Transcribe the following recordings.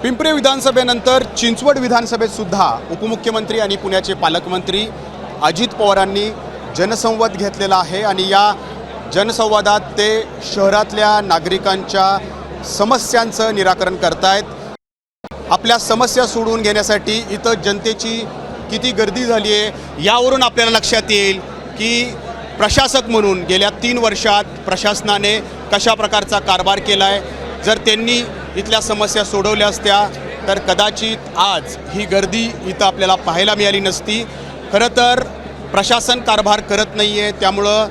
पिंपरी विधानसभेनंतर चिंचवड विधानसभेत सुद्धा उपमुख्यमंत्री आणि पुण्याचे पालकमंत्री अजित पवारांनी जनसंवाद घेतलेला आहे आणि या जनसंवादात ते शहरातल्या नागरिकांच्या समस्यांचं निराकरण करतायत। आपल्या समस्या सोडवून घेण्यासाठी इथं जनतेची किती गर्दी झाली आहे यावरून आपल्याला लक्षात येईल की प्रशासक म्हणून गेल्या 3 वर्षात प्रशासनाने कशा प्रकारचा कारभार केला आहे। जर त्यांनी इथल्या समस्या सोडवल्या असत्या तर कदाचित आज ही गर्दी इथं आपल्याला पाहायला मिळाली नसती। खरं तर प्रशासन कारभार करत नाही आहे, त्यामुळं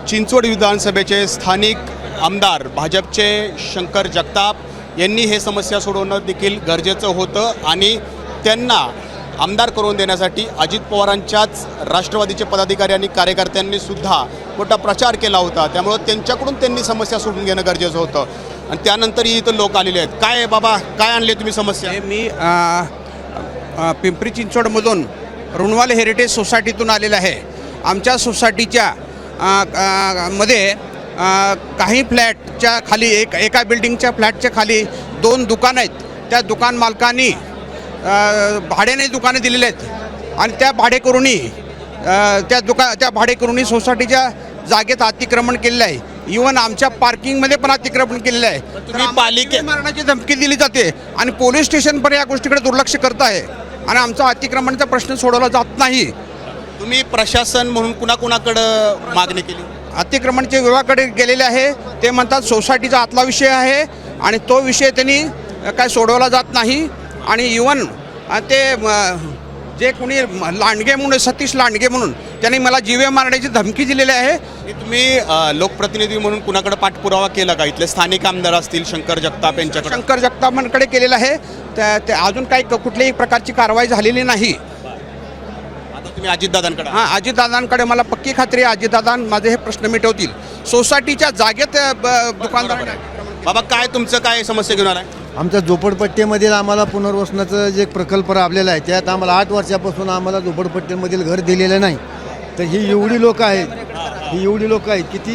चिंचवड विधानसभेचे स्थानिक आमदार भाजपचे शंकर जगताप यांनी हे समस्या सोडवणं देखील गरजेचं होतं आणि त्यांना आमदार करून देण्यासाठी अजित पवारांच्याच राष्ट्रवादीचे पदाधिकारी आणि कार्यकर्त्यांनी सुद्धा मोठा प्रचार केला होता। त्यामुळं त्यांच्याकडून त्यांनी समस्या सोडून घेणं गरजेचं होतं आणि त्यानंतरही इथं लोक आलेले आहेत। काय बाबा, काय आणले तुम्ही समस्या? मी पिंपरी चिंचवडमधून रुणवाल हेरिटेज सोसायटीतून आलेलं आहे। आमच्या सोसायटीच्या मध्ये काही फ्लॅटच्या खाली एका बिल्डिंगच्या फ्लॅटच्या खाली 2 दुकानं आहेत। त्या दुकान मालकांनी भाड्याने दुकानं दिलेले आहेत आणि त्या भाडेकरूंनी सोसायटीच्या जागेत अतिक्रमण केलेलं आहे। इव्हन आमच्या पार्किंगमध्ये पण अतिक्रमण केलेलं आहे। तुम्ही पालिके मारण्याची धमकी दिली जाते आणि पोलीस स्टेशन पण या गोष्टीकडे दुर्लक्ष करत आहे आणि आमचा अतिक्रमणाचा प्रश्न सोडवला जात नाही। तुम्ही प्रशासन म्हणून कुणाकुणाकडं मागणी केली? अतिक्रमणच्या विभागाकडे गेलेले आहे। ते म्हणतात सोसायटीचा आतला विषय आहे आणि तो विषय त्यांनी काय सोडवला जात नाही आणि इव्हन ते जे कोणी लांडगे म्हणून सतीश लांडगे म्हणून त्यांनी मला जीवे मारण्याची धमकी दिलेली आहे। तुम्ही लोकप्रतिनिधी म्हणून कुणाकडे पाठपुरावा केला का? इथले स्थानिक आमदार असतील शंकर जगताप यांच्याकडे? शंकर जगतापांकडे केलेला आहे। ते अजून काही कुठल्याही प्रकारची कारवाई झालेली नाही। आता तुम्ही अजितदादांकडे? हां, अजितदादांकडे मला पक्की खात्री आहे अजितदादा माझे हे प्रश्न मिटवतील। सोसायटीच्या जागेत दुकानदार बाबा, काय तुमचं काय समस्या घेऊन आलाय? आमच्या झोपडपट्टीमधील आम्हाला पुनर्वसनाचं जे प्रकल्प राबलेला आहे त्यात आम्हाला 8 वर्षापासून आम्हाला झोपडपट्टीमधील घर दिलेलं नाही। तर ही एवढी लोक आहेत, किती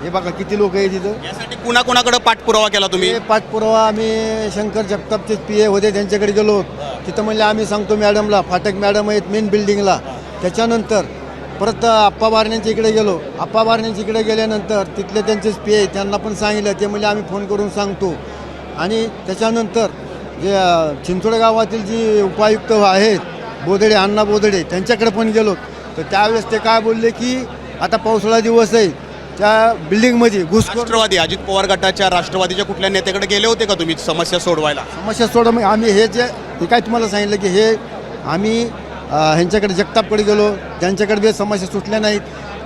हे बघा किती लोक आहेत तिथं। यासाठी कुणाकुणाकडे पाठपुरावा केला तुम्ही? पाठपुरावा आम्ही शंकर जगतापचे PA होते त्यांच्याकडे गेलो। तिथं म्हणले आम्ही सांगतो मॅडमला, फाटक मॅडम आहेत मेन बिल्डिंगला। त्याच्यानंतर परत आप्पा बारण्यांच्या इकडे गेलो। आप्पा बारण्यांच्या इकडे गेल्यानंतर तिथले त्यांचेच PA त्यांना पण सांगितलं, ते म्हणले आम्ही फोन करून सांगतो। आणि त्याच्यानंतर जे चिंचवड गावातील जी उपायुक्त आहेत बोदडे, अण्णा बोदडे, त्यांच्याकडे पण गेलो। तर त्यावेळेस ते काय बोलले की आता पावसाळा दिवस आहे, त्या बिल्डिंगमध्ये घुसखोर राष्ट्रवादी अजित पवार गटाच्या राष्ट्रवादीच्या कुठल्या नेत्याकडे गेले होते का तुम्ही समस्या सोडवायला? समस्या सोडा आम्ही हे काय तुम्हाला सांगितलं की हे आम्ही ह्यांच्याकडे जगतापकडे गेलो, त्यांच्याकडे समस्या सुटल्या नाहीत।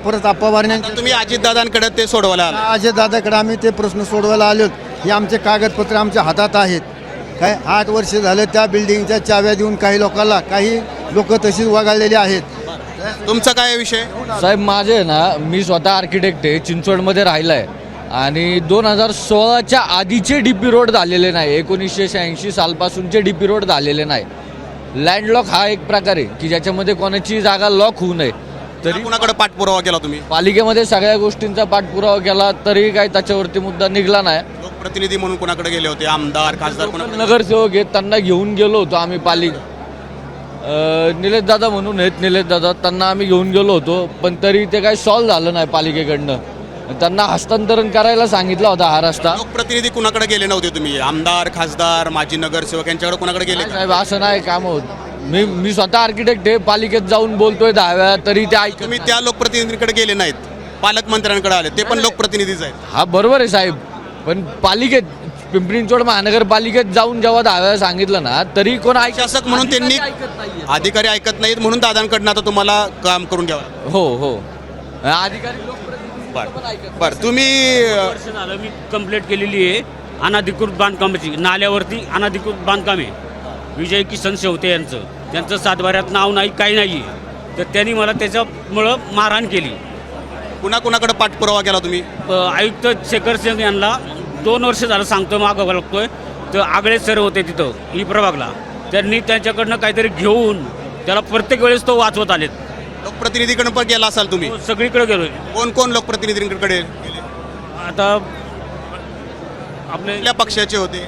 परत आप्पा बारण्यांच्या तुम्ही अजितदादांकडे ते सोडवायला आला? अजितदादाकडे आम्ही ते प्रश्न सोडवायला आलो। हे आमचे कागदपत्र आमच्या हातात आहेत। काय 8 वर्ष झालं त्या बिल्डिंगच्या चाव्या देऊन काही लोकांना, काही लोक तशीच वगळलेली आहेत। तुमचा काय विषय? साहेब माझे ना, मी स्वतः आर्किटेक्ट आहे, चिंचवडमध्ये राहिला आहे आणि 2016च्या आधीचे DP रोड झालेले नाही, 1986 सालपासूनचे DP रोड झालेले नाही। लँडलॉक हा एक प्रकार आहे की ज्याच्यामध्ये कोणाची जागा लॉक होऊ नये। तरी कुणाकडे पाठपुरावा केला तुम्ही? पालिकेमध्ये सगळ्या गोष्टींचा पाठपुरावा केला तरी काही त्याच्यावरती मुद्दा निघला नाही। लोकप्रतिनिधी म्हणून कुणाकडे गेले होते? आमदार, खासदार, नगरसेवक आहेत त्यांना घेऊन गेलो होतो आम्ही। निलेश दादा म्हणून आहेत, निलेश दादा, त्यांना आम्ही घेऊन गेलो होतो पण तरी ते काही सॉल्व्ह झालं नाही पालिकेकडनं। त्यांना हस्तांतरण करायला सांगितला होता हा रस्ता। लोकप्रतिनिधी कुणाकडे गेले नव्हते तुम्ही? आमदार, खासदार, माजी नगरसेवक यांच्याकडे कुणाकडे गेले? साहेब असं नाही काम होत। मी स्वतः आर्किटेक्ट आहे, पालिकेत जाऊन बोलतोय 10 वेळा तरी ते ऐकत। तुम्ही त्या लोकप्रतिनिधींकडे गेले नाहीत, पालकमंत्र्यांकडे आले, ते पण लोकप्रतिनिधीच आहेत। हा बरोबर आहे साहेब, पण पालिकेत पिंपरी चिंचवड महानगरपालिकेत जाऊन जेव्हा 10 वेळा सांगितलं ना तरी कोण शासक म्हणून त्यांनी अधिकारी ऐकत नाहीत म्हणून दादांकडनं आता तुम्हाला काम करून घ्यावं? हो अधिकारी बरं तुम्ही वर्ष झालं मी कंप्लेंट केलेली आहे अनधिकृत बांधकामाची। नाल्यावरती अनधिकृत बांधकाम आहे। विजय किसन शेवते त्यांचं सातबाऱ्यात नाव नाही, काही नाही, तर त्यांनी मला त्याच्यामुळं मारहाण केली। कुणाकुणाकडे पाठपुरावा केला तुम्ही? आयुक्त शेखर सिंग यांना 2 वर्ष झालं सांगतो, मागं लागतोय। तर आगळे सर होते तिथं ही प्रभागला, त्यांनी त्यांच्याकडनं काहीतरी घेऊन त्याला प्रत्येक वेळेस तो वाचवत आलेत। लोकप्रतिनिधीकडे पण गेला असाल तुम्ही? सगळीकडे गेलोय। कोण लोकप्रतिनिधींकडे? आता आपले कुठल्या पक्षाचे होते?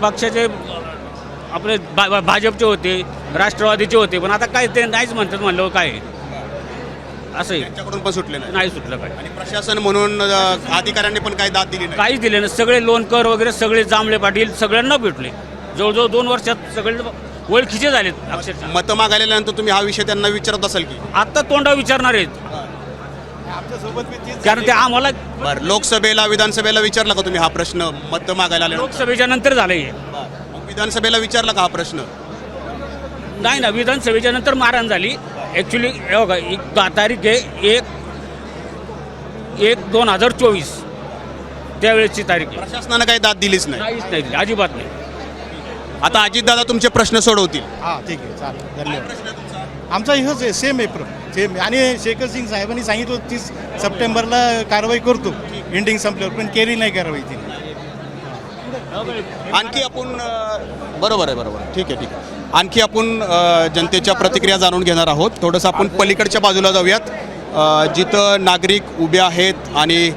पक्षाचे आपले भाजपचे होते, राष्ट्रवादीचे होते, पण आता काय ते नाहीच म्हणतात म्हणलं काय असं आहे. त्यांच्याकडून पण सुटले नाही सुटलं काय आणि प्रशासन म्हणून अधिकाऱ्यांनी पण काही दाद दिली नाही. काहीच दिले नाही. सगळे लोणकर वगैरे सगळे जांभळे पाटील सगळ्यांना भेटले. जवळजवळ 2 वर्षात सगळे ओळखीचे झालेत अक्षरशः. मतं मागायल्यानंतर तुम्ही हा विषय त्यांना विचारत असाल की आत्ता तोंडा विचारणार आहेत, कारण ते आम्हाला बरं लोकसभेला विधानसभेला विचारला का तुम्ही हा प्रश्न मतं मागायला आले लोकसभेच्या नंतर झालंय. विधानसभेला विचारला का हा प्रश्न? नाही ना, विधानसभेच्या नंतर मारहाण झाली ॲक्च्युली. बघा 10 तारीख आहे 1/1/2024 त्यावेळेसची तारीख आहे. प्रशासनानं काही दाद दिलीच नाही. काहीच नाही दिली, अजिबात नाही. आता अजितदादा तुमचे प्रश्न सोडवतील. हां ठीक आहे चालेल धन्यवाद. आमचा इहोच आहे सेम आहे सेम. आणि शेखर सिंग साहेबांनी सांगितलं 30 सप्टेंबरला कारवाई करतो एंडिंग संपल्यावर, पण केली नाही कारवाई तिने. आणखी आपण बरोबर आहे ठीक आहे. आणखी आपण जनतेच्या प्रतिक्रिया जाणून घेणार आहोत. थोडंसं आपण पलीकडच्या बाजूला जाऊयात, जिथं नागरिक उभे आहेत आणि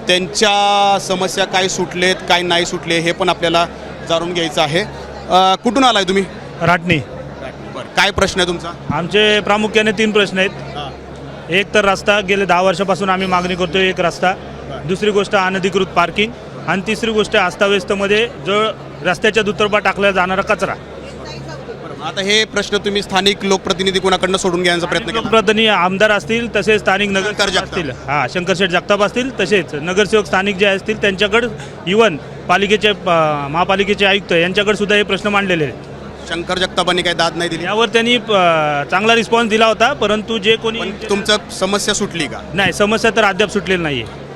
त्यांच्या समस्या काय सुटलेत काय नाही सुटले हे पण आपल्याला जाणून घ्यायचं आहे. कुठून आलाय तुम्ही? राटणी. बरं, काय प्रश्न आहे तुमचा? आमचे प्रामुख्याने 3 प्रश्न आहेत. एक तर रस्ता, गेले 10 वर्षापासून आम्ही मागणी करतोय एक रस्ता. दुसरी गोष्ट अनधिकृत पार्किंग. आणि तिसरी गोष्ट अस्ताव्यस्तमध्ये जो रस्त्याच्या दुतर्फा टाकला जाणारा कचरा. आता हे प्रश्न तुम्ही स्थानिक लोकप्रतिनिधी कोणाकडनं सोडून घ्यायचा प्रयत्न केला? लोकप्रतिनिधी आमदार असतील, तसेच स्थानिक नगरसेवक जगताप. असतील, शंकरशेठ जगताप असतील, तसेच नगरसेवक स्थानिक जे असतील त्यांच्याकडे, इव्हन पालिकेचे महापालिकेचे आयुक्त यांच्याकडे सुद्धा हे प्रश्न मांडलेले आहेत. शंकर जगतापांनी काही दाद नाही दिली? यावर त्यांनी चांगला रिस्पॉन्स दिला होता, परंतु जे कोणी पण तुमचं समस्या सुटली का? नाही, समस्या तर अद्याप सुटलेली नाही आहे.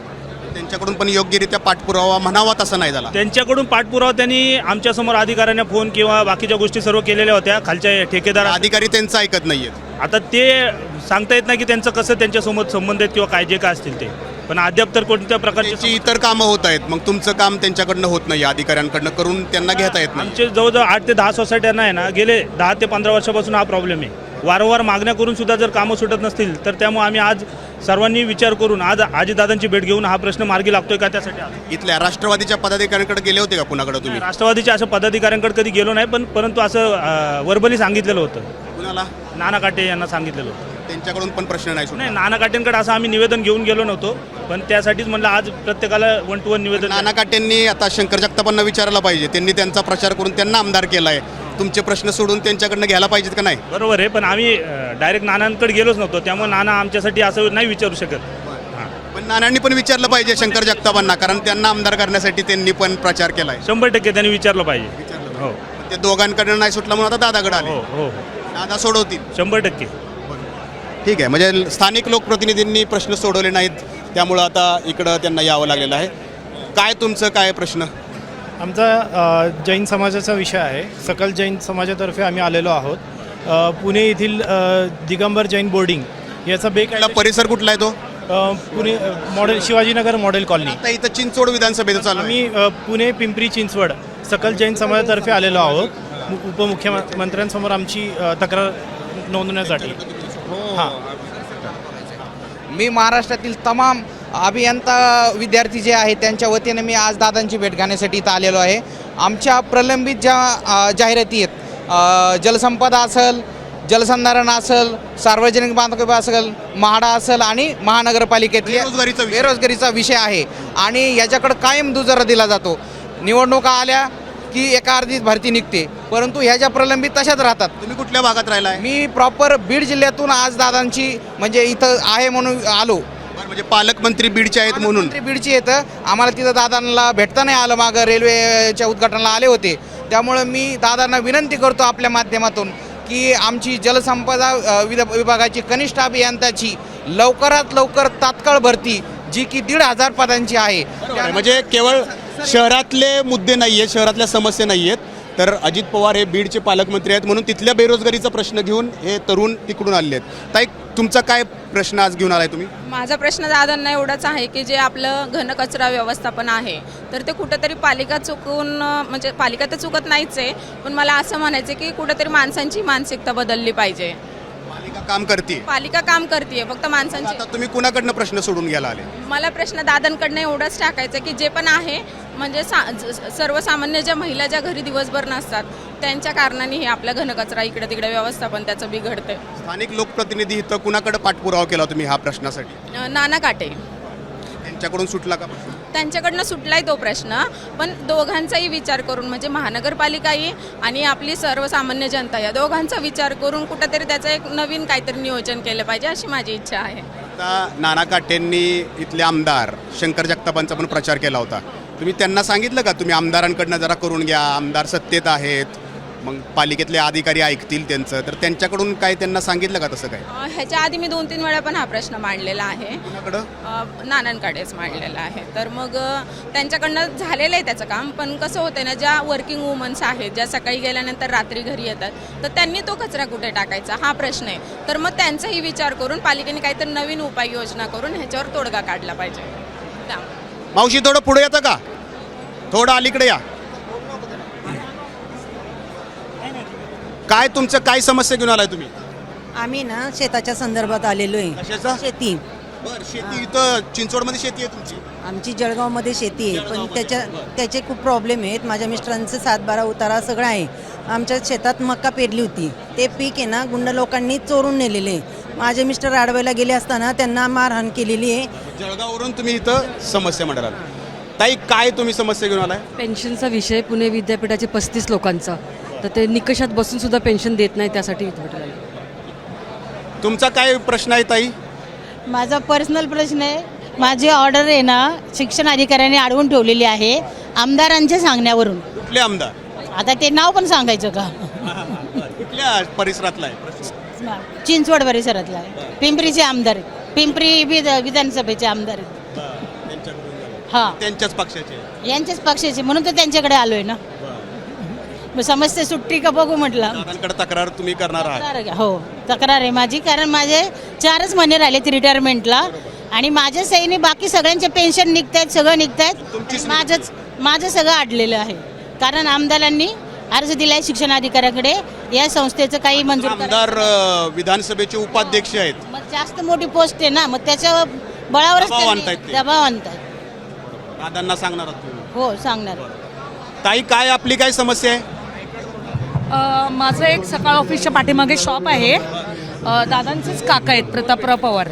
त्यांच्याकडून पण योग्यरित्या पाठपुरावा म्हणावा तसं नाही झाला. त्यांच्याकडून पाठपुरावा त्यांनी आमच्यासमोर अधिकाऱ्यांना फोन किंवा बाकीच्या गोष्टी सर्व केलेल्या होत्या. खालच्या ठेकेदार अधिकारी त्यांचं ऐकत नाहीयेत. आता ते सांगता येत नाही की त्यांचं कसं त्यांच्यासोबत संबंध आहेत किंवा काय जे काय असतील ते, पण अद्याप तर कोणत्या प्रकारचे त्यांची इतर कामं होत आहेत, मग तुमचं काम त्यांच्याकडनं होत नाही, अधिकाऱ्यांकडनं करून त्यांना घेता येत नाही. आमचे जवळजवळ 8 ते 10 सोसायट्यांना आहे ना, गेले 10 ते 15 वर्षापासून हा प्रॉब्लेम आहे. वारंवार मागण्या करून सुद्धा जर कामं सुटत नसतील तर त्यामुळे आम्ही आज सर्वांनी विचार करून आज अजितदादांची भेट घेऊन हा प्रश्न मार्गी लागतोय का त्यासाठी आलो. इथल्या राष्ट्रवादीच्या पदाधिकाऱ्यांकडे गेले होते का पुण्याकडे तुम्ही? राष्ट्रवादीच्या असं पदाधिकाऱ्यांकडे कधी गेलो नाही, परंतु असं वर्बली सांगितलेलं होतं. कुणाला? नाना काटे यांना सांगितलेलं होतं. त्यांच्याकडून पण प्रश्न नाही सुटला. नाही, नाना काटेंकडे असं आम्ही निवेदन घेऊन गेलो नव्हतो, पण त्यासाठीच म्हणलं आज प्रत्येकाला 1 to 1 निवेदन. नाना काटेंनी आता शंकर जगतापांना विचारायला पाहिजे. त्यांनी त्यांचा प्रचार करून त्यांना आमदार केलाय. तुमचे प्रश्न सोडून त्यांच्याकडनं घ्यायला पाहिजेत का नाही? बरोबर आहे, पण आम्ही डायरेक्ट नानांकडे गेलोच नव्हतो, त्यामुळे नाना आमच्यासाठी असं नाही विचारू शकत. पण नानांनी पण विचारलं पाहिजे शंकर जगतापांना, कारण त्यांना आमदार करण्यासाठी त्यांनी पण प्रचार केलाय. 100% त्यांनी विचारलं पाहिजे. हो ते दोघांकडनं नाही सुटला म्हणून आता दादाकडे आले. हो हो दादा सोडवतील 100%. ठीक आहे. म्हणजे स्थानिक लोकप्रतिनिधींनी प्रश्न सोडवले नाहीत, त्यामुळं आता इकडं त्यांना यावं लागलेलं आहे. काय तुमचं काय प्रश्न? आमचा जैन समाजाचा विषय आहे. सकल जैन समाजातर्फे आम्ही आलेलो आहोत. पुणे येथील दिगंबर जैन बोर्डिंग याचा कुठला परिसर कुठला आहे तो? Pune model Shivajinagar model colony. आता इथं चिंचवड विधानसभेचं चालू आहे. आम्ही पुणे पिंपरी चिंचवड सकल जैन समाजातर्फे आलेलो आहोत उपमुख्यमंत्र्यांसमोर आमची तक्रार नोंदवण्यासाठी. हां, मी महाराष्ट्रातील तमाम अभियंता विद्यार्थी जे आहेत त्यांच्या वतीने मी आज दादांची भेट घेण्यासाठी इथं आलेलो आहे. आमच्या प्रलंबित ज्या जाहिराती आहेत, जलसंपदा असेल, जलसंधारण असेल, सार्वजनिक बांधकाम असेल, म्हाडा असेल आणि महानगरपालिकेतली बेरोजगारीचा विषय आहे आणि याच्याकडे कायम दुजोरा दिला जातो. निवडणुका आल्या की एका अर्धीच भरती निघते, परंतु ह्या ज्या प्रलंबित तशाच राहतात. तुम्ही कुठल्या भागात राहिलाय? मी प्रॉपर बीड जिल्ह्यातून आज दादांची म्हणजे इथं आहे म्हणून आलो. म्हणजे पालकमंत्री बीडचे आहेत म्हणून? पालकमंत्री बीडची येतं. आम्हाला तिथं दादांना भेटता नाही आलं, मागं रेल्वेच्या उद्घाटनाला आले होते. त्यामुळं मी दादांना विनंती करतो आपल्या माध्यमातून की आमची जलसंपदा विभागाची कनिष्ठ अभियंत्याची लवकरात लवकर तात्काळ भरती, जी की 1,500 पदांची आहे. म्हणजे केवळ शहरातले मुद्दे नाही आहेत, शहरातल्या समस्या नाही आहेत, तर अजित पवार हे बीडचे पालकमंत्री आहेत म्हणून तिथल्या बेरोजगारीचा प्रश्न घेऊन हे तरुण तिकडून आले आहेत. ताई, तुमचा काय प्रश्न आज घेऊन आलाय तुम्ही? माझा प्रश्न दादांना एवढाच आहे की जे आपलं घनकचरा व्यवस्थापन आहे तर ते कुठंतरी पालिका चुकून, म्हणजे पालिका तर चुकत नाहीच आहे, पण मला असं म्हणायचं की कुठंतरी माणसांची मानसिकता बदलली पाहिजे. पालिका काम करते, पालिका काम करते, फक्त माणसांची. आता तुम्ही कुणाकडनं प्रश्न सोडून घ्यायला आले? मला प्रश्न दादांकडनं एवढाच टाकायचा की जे पण आहे म्हणजे सर्वसामान्य ज्या महिला ज्या घरी दिवसभर नसतात त्यांच्या कारणाने हे आपला घनकचरा इकडे तिकडे व्यवस्थापन त्याचं बिघडतंय. स्थानिक लोकप्रतिनिधी इथं कुणाकडे पाठपुरावा केला तुम्ही ह्या प्रश्नासाठी? नाना काटे त्यांच्याकडून सुटला का प्रश्न? त्यांच्याकडनं सुटलाय तो प्रश्न, पण दोघांचाही विचार करून म्हणजे महानगरपालिकाही आणि आपली सर्वसामान्य जनता या दोघांचा विचार करून कुठंतरी त्याचं एक नवीन काहीतरी नियोजन केलं पाहिजे अशी माझी इच्छा आहे. आता नाना काटेंनी इथले आमदार शंकर जगतापांचा पण प्रचार केला होता. तुम्ही त्यांना सांगितलं का तुम्ही आमदारांकडनं जरा करून घ्या, आमदार सत्तेत आहेत, मग पालिकेतले अधिकारी ऐकतील त्यांचं, तर त्यांच्याकडून काय त्यांना सांगितलं का तसं काय? ह्याच्या आधी मी 2-3 वेळा पण हा प्रश्न मांडलेला आहे. कुणाकडं? नानांकडेच मांडलेला आहे. तर मग त्यांच्याकडनं झालेलं आहे त्याचं काम, पण कसं होतं ना, ज्या वर्किंग वुमन्स आहेत ज्या सकाळी गेल्यानंतर रात्री घरी येतात, तर त्यांनी तो कचरा कुठे टाकायचा हा प्रश्न आहे. तर मग त्यांचाही विचार करून पालिकेने काहीतरी नवीन उपाययोजना करून ह्याच्यावर तोडगा काढला पाहिजे. मावशी थोडं पुढे येतं का? थोडं अलीकडे या. काय तुमचं काय समस्या घेऊन आलाय तुम्ही? आम्ही ना शेताच्या संदर्भात आलेलो आहे. कशाचा? शेती. बरं, शेती इथं चिंचवडमध्ये शेती आहे तुमची? आमची जळगावमध्ये शेती आहे, पण त्याचे खूप प्रॉब्लेम आहेत. माझ्या मिस्टरांचं 7-12 उतारा सगळं आहे. आमच्या शेतात मक्का पेरली होती, ते पीक आहे ना गुंड लोकांनी चोरून नेलेले आहे. माझे मिस्टर आडवायला गेले असताना त्यांना मारहाण केलेली आहे. जळगाववरून तुम्ही इथं समस्या म्हणाला. ताई काय तुम्ही समस्या घेऊन आलाय? पेन्शनचा विषय पुणे विद्यापीठाचे 35 लोकांचा, तर ते निकषात बसून सुद्धा पेन्शन देत नाही, त्यासाठी विद्यापीठाला. तुमचा काय प्रश्न आहे ताई? माझा पर्सनल प्रश्न आहे. माझी ऑर्डर आहे ना शिक्षण अधिकाऱ्यांनी अडवून ठेवलेली आहे आमदारांच्या सांगण्यावरून. कुठले आमदार? आता ते नाव पण सांगायचं का? कुठल्या परिसरातला आहे? चिंचवड परिसरातला आहे. पिंपरीचे आमदार आहेत. पिंपरी विधानसभेचे आमदार आहेत. हां, त्यांच्याच पक्षाचे? यांच्याच पक्षाचे, म्हणून तर त्यांच्याकडे आलोय ना. मग समस्या सुट्टी का बघू म्हटलं. दादांकडे तक्रार तुम्ही करणार आहात? हो, तक्रार आहे माझी, कारण माझे 4च महिने राहिले ते रिटायरमेंटला आणि माझ्या सहीने बाकी सगळ्यांचे पेन्शन निघत आहेत, सगळं निघत आहेत. माझं सगळं अडलेलं आहे, कारण आमदारांनी अर्ज दिलाय शिक्षणाधिकाऱ्याकडे या संस्थेचं काही मंजूर. आमदार विधानसभेचे उपाध्यक्ष आहेत, मग जास्त मोठी पोस्ट आहे ना, मग त्याच्या बळावरच दबाव आणतायत ते. दबाव आणतायत. दादांना सांगणार आहात तुम्ही? हो, सांगणार. ताई काय आपली काय समस्या आहे? माझं एक सकाळ ऑफिसच्या पाठीमागे शॉप आहे. दादांचेच काका आहेत प्रतापराव पवार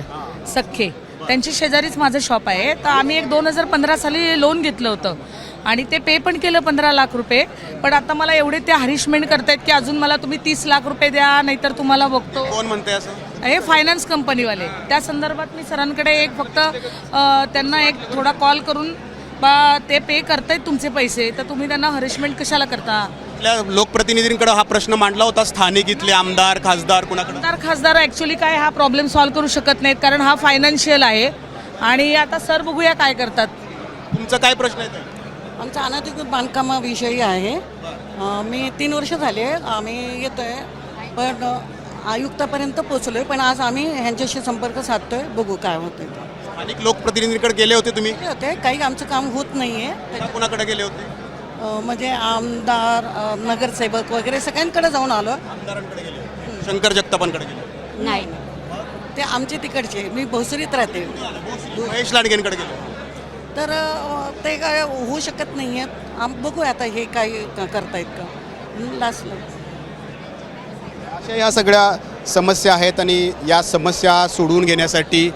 सख्खे, त्यांची शेजारीच माझं शॉप आहे. तर आम्ही एक 2015 साली लोन घेतलं होतं आणि ते पे पण केलं 15 लाख रुपये. पण आता मला एवढे ते हॅरिशमेंट करतायत की अजून मला तुम्ही 30 लाख रुपये द्या, नाहीतर तुम्हाला बघतो. कोण म्हणते असं? हे फायनान्स कंपनीवाले. त्या संदर्भात मी सरांकडे एक फक्त त्यांना एक थोडा कॉल करून बा ते पे करतायत तुमचे पैसे, तर तुम्ही त्यांना हॅरिशमेंट कशाला करता? आपल्या लोकप्रतिनिधींकडे हा प्रश्न मांडला होता, स्थानिक इथले आमदार खासदार कुणाकडे? खासदार ॲक्च्युली काय हा प्रॉब्लेम सॉल्व्ह करू शकत नाहीत, कारण हा फायनान्शियल आहे. आणि आता सर बघूया काय करतात. तुमचा काय प्रश्न आहे? आमचा अनधिकृत बांधकामाविषयी आहे. मी 3 वर्ष झाले आम्ही येतोय, पण आयुक्तापर्यंत पोचलोय, पण आज आम्ही ह्यांच्याशी संपर्क साधतोय, बघू काय होतंय. स्थानिक लोकप्रतिनिधींकडे गेले होते तुम्ही? होते काही, आमचं काम होत नाहीये. कुणाकडे गेले होते? म्हणजे आमदार, नगरसेवक वगैरे सगळ्यांकडे जाऊन आलो. आमदारांकडे गेले होते? शंकर जगतापांकडे गेले? नाही, ते आमचे तिकडचे, मी भोसरीत राहते. महेश लाडगेंकडे गेले? तर ते काय होऊ शकत नाही आहेत. बघू आता हे काय करतायत का लास्टला. अशा या सगळ्या समस्या आहेत आणि या समस्या सोडवून घेण्यासाठी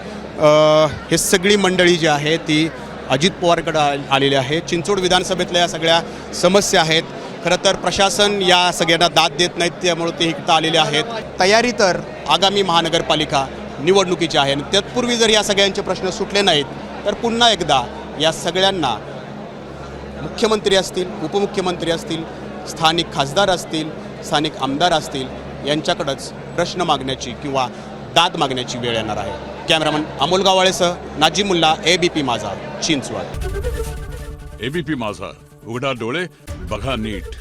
हे सगळी मंडळी जी आहे ती अजित पवारकडे आलेली आहे. चिंचवड विधानसभेतल्या या सगळ्या समस्या आहेत. खरं तर प्रशासन या सगळ्यांना दाद देत नाहीत, त्यामुळे ते इथं आलेले आहेत. तयारी तर आगामी महानगरपालिका निवडणुकीची आहे आणि तत्पूर्वी जर या सगळ्यांचे प्रश्न सुटले नाहीत तर पुन्हा एकदा या सगळ्यांना मुख्यमंत्री असतील, उपमुख्यमंत्री असतील, स्थानिक खासदार असतील, स्थानिक आमदार असतील यांच्याकडंच प्रश्न मागण्याची किंवा दाद मागण्याची वेळ येणार आहे. कॅमेरामन अमोल गावाळेसह नाजीमुल्ला, ABP माझा, चिंचवड. ABP माझा, उघडा डोळे बघा नीट.